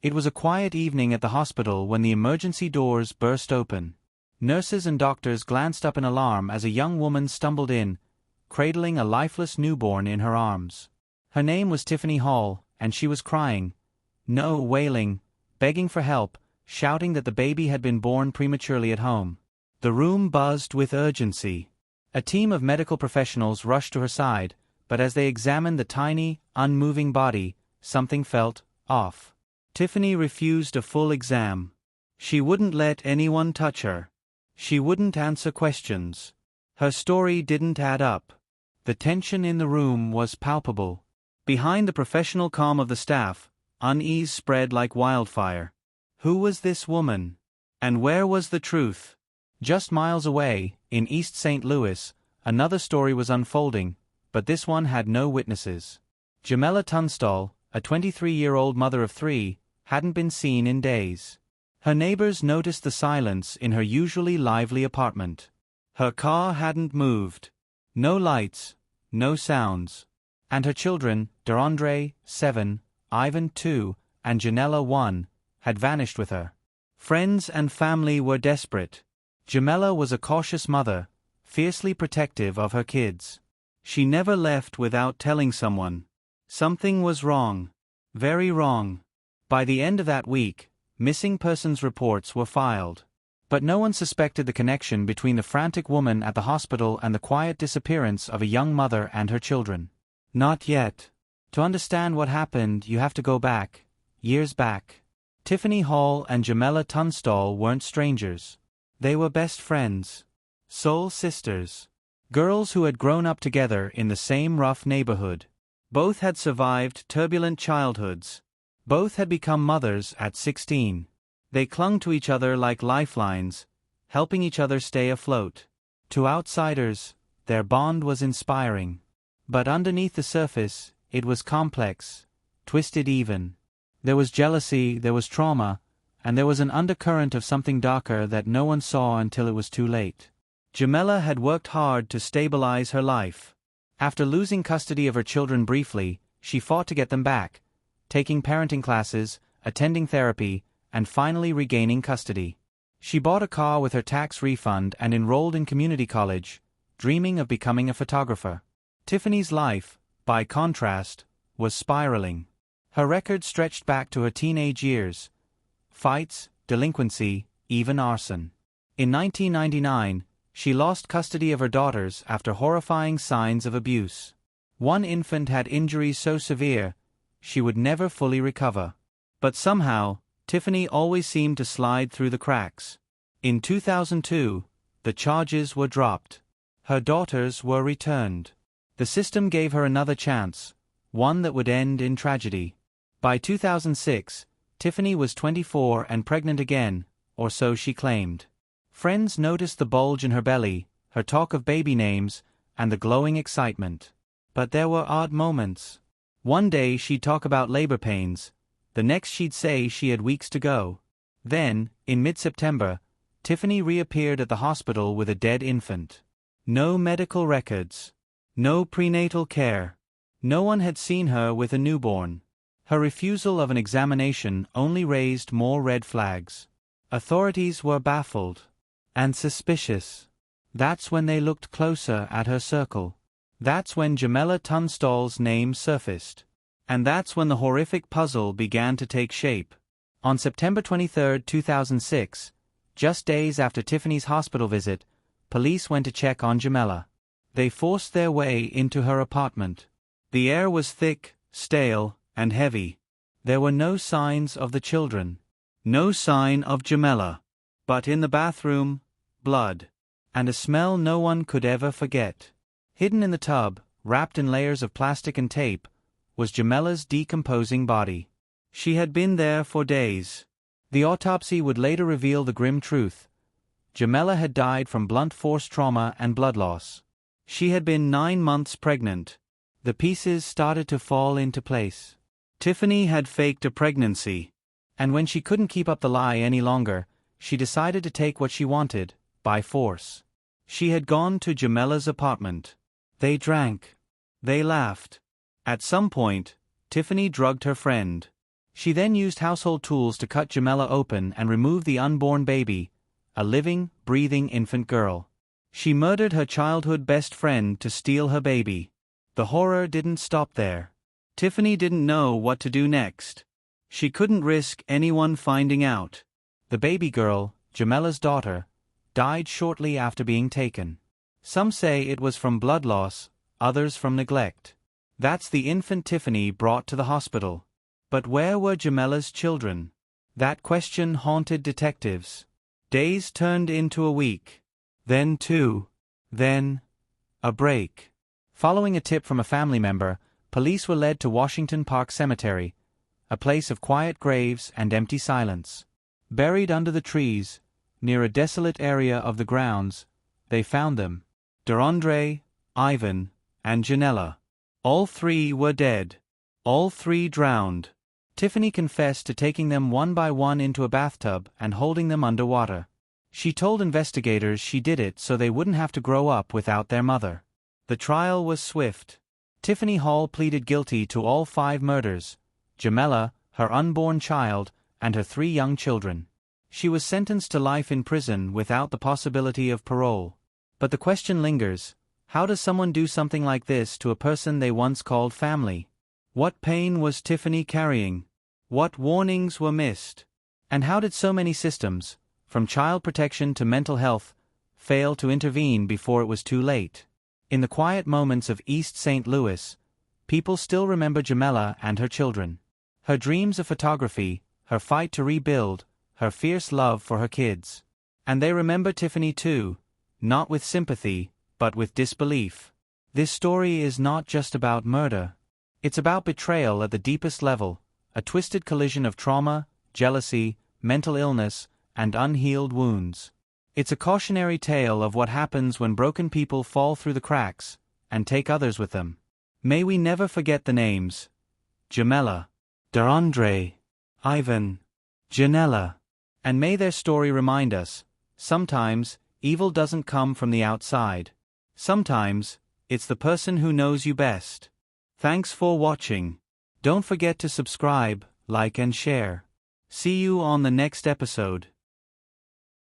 It was a quiet evening at the hospital when the emergency doors burst open. Nurses and doctors glanced up in alarm as a young woman stumbled in, cradling a lifeless newborn in her arms. Her name was Tiffany Hall, and she was crying. No, wailing, begging for help, shouting that the baby had been born prematurely at home. The room buzzed with urgency. A team of medical professionals rushed to her side, but as they examined the tiny, unmoving body, something felt off. Tiffany refused a full exam. She wouldn't let anyone touch her. She wouldn't answer questions. Her story didn't add up. The tension in the room was palpable. Behind the professional calm of the staff, unease spread like wildfire. Who was this woman? And where was the truth? Just miles away, in East St. Louis, another story was unfolding, but this one had no witnesses. Jamela Tunstall, a 23-year-old mother of 3, hadn't been seen in days. Her neighbors noticed the silence in her usually lively apartment. Her car hadn't moved. No lights, no sounds. And her children, Deandre, 7, Ivan, 2, and Janella, 1, had vanished with her. Friends and family were desperate. Jamela was a cautious mother, fiercely protective of her kids. She never left without telling someone. Something was wrong. Very wrong. By the end of that week, missing persons reports were filed. But no one suspected the connection between the frantic woman at the hospital and the quiet disappearance of a young mother and her children. Not yet. To understand what happened, you have to go back, years back. Tiffany Hall and Jamela Tunstall weren't strangers. They were best friends. Soul sisters. Girls who had grown up together in the same rough neighborhood. Both had survived turbulent childhoods. Both had become mothers at 16. They clung to each other like lifelines, helping each other stay afloat. To outsiders, their bond was inspiring. But underneath the surface, it was complex, twisted even. There was jealousy, there was trauma, and there was an undercurrent of something darker that no one saw until it was too late. Jamela had worked hard to stabilize her life. After losing custody of her children briefly, she fought to get them back, taking parenting classes, attending therapy, and finally regaining custody. She bought a car with her tax refund and enrolled in community college, dreaming of becoming a photographer. Tiffany's life, by contrast, was spiraling. Her record stretched back to her teenage years. Fights, delinquency, even arson. In 1999, she lost custody of her daughters after horrifying signs of abuse. One infant had injuries so severe, she would never fully recover. But somehow, Tiffany always seemed to slide through the cracks. In 2002, the charges were dropped. Her daughters were returned. The system gave her another chance, one that would end in tragedy. By 2006, Tiffany was 24 and pregnant again, or so she claimed. Friends noticed the bulge in her belly, her talk of baby names, and the glowing excitement. But there were odd moments. One day she'd talk about labor pains, the next she'd say she had weeks to go. Then, in mid-September, Tiffany reappeared at the hospital with a dead infant. No medical records. No prenatal care. No one had seen her with a newborn. Her refusal of an examination only raised more red flags. Authorities were baffled. And suspicious. That's when they looked closer at her circle. That's when Jamela Tunstall's name surfaced. And that's when the horrific puzzle began to take shape. On September 23, 2006, just days after Tiffany's hospital visit, police went to check on Jamela. They forced their way into her apartment. The air was thick, stale, and heavy. There were no signs of the children. No sign of Jamela. But in the bathroom, blood. And a smell no one could ever forget. Hidden in the tub, wrapped in layers of plastic and tape, was Jamela's decomposing body. She had been there for days. The autopsy would later reveal the grim truth. Jamela had died from blunt force trauma and blood loss. She had been 9 months pregnant. The pieces started to fall into place. Tiffany had faked a pregnancy. And when she couldn't keep up the lie any longer, she decided to take what she wanted, by force. She had gone to Jamela's apartment. They drank. They laughed. At some point, Tiffany drugged her friend. She then used household tools to cut Jamela open and remove the unborn baby, a living, breathing infant girl. She murdered her childhood best friend to steal her baby. The horror didn't stop there. Tiffany didn't know what to do next. She couldn't risk anyone finding out. The baby girl, Jamela's daughter, died shortly after being taken. Some say it was from blood loss, others from neglect. That's the infant Tiffany brought to the hospital. But where were Jamela's children? That question haunted detectives. Days turned into a week. Then 2. Then a break. Following a tip from a family member, police were led to Washington Park Cemetery, a place of quiet graves and empty silence. Buried under the trees, near a desolate area of the grounds, they found them. Deandre, Ivan, and Jamela. All 3 were dead. All 3 drowned. Tiffany confessed to taking them one by one into a bathtub and holding them underwater. She told investigators she did it so they wouldn't have to grow up without their mother. The trial was swift. Tiffany Hall pleaded guilty to all 5 murders: Jamela, her unborn child, and her 3 young children. She was sentenced to life in prison without the possibility of parole. But the question lingers: how does someone do something like this to a person they once called family? What pain was Tiffany carrying? What warnings were missed? And how did so many systems, from child protection to mental health, fail to intervene before it was too late? In the quiet moments of East St. Louis, people still remember Jamela and her children. Her dreams of photography, her fight to rebuild, her fierce love for her kids. And they remember Tiffany too, not with sympathy, but with disbelief. This story is not just about murder. It's about betrayal at the deepest level, a twisted collision of trauma, jealousy, mental illness, and unhealed wounds. It's a cautionary tale of what happens when broken people fall through the cracks, and take others with them. May we never forget the names: Jamela, Deandre, Ivan, Jamela. And may their story remind us, sometimes, evil doesn't come from the outside. Sometimes, it's the person who knows you best. Thanks for watching. Don't forget to subscribe, like and share. See you on the next episode.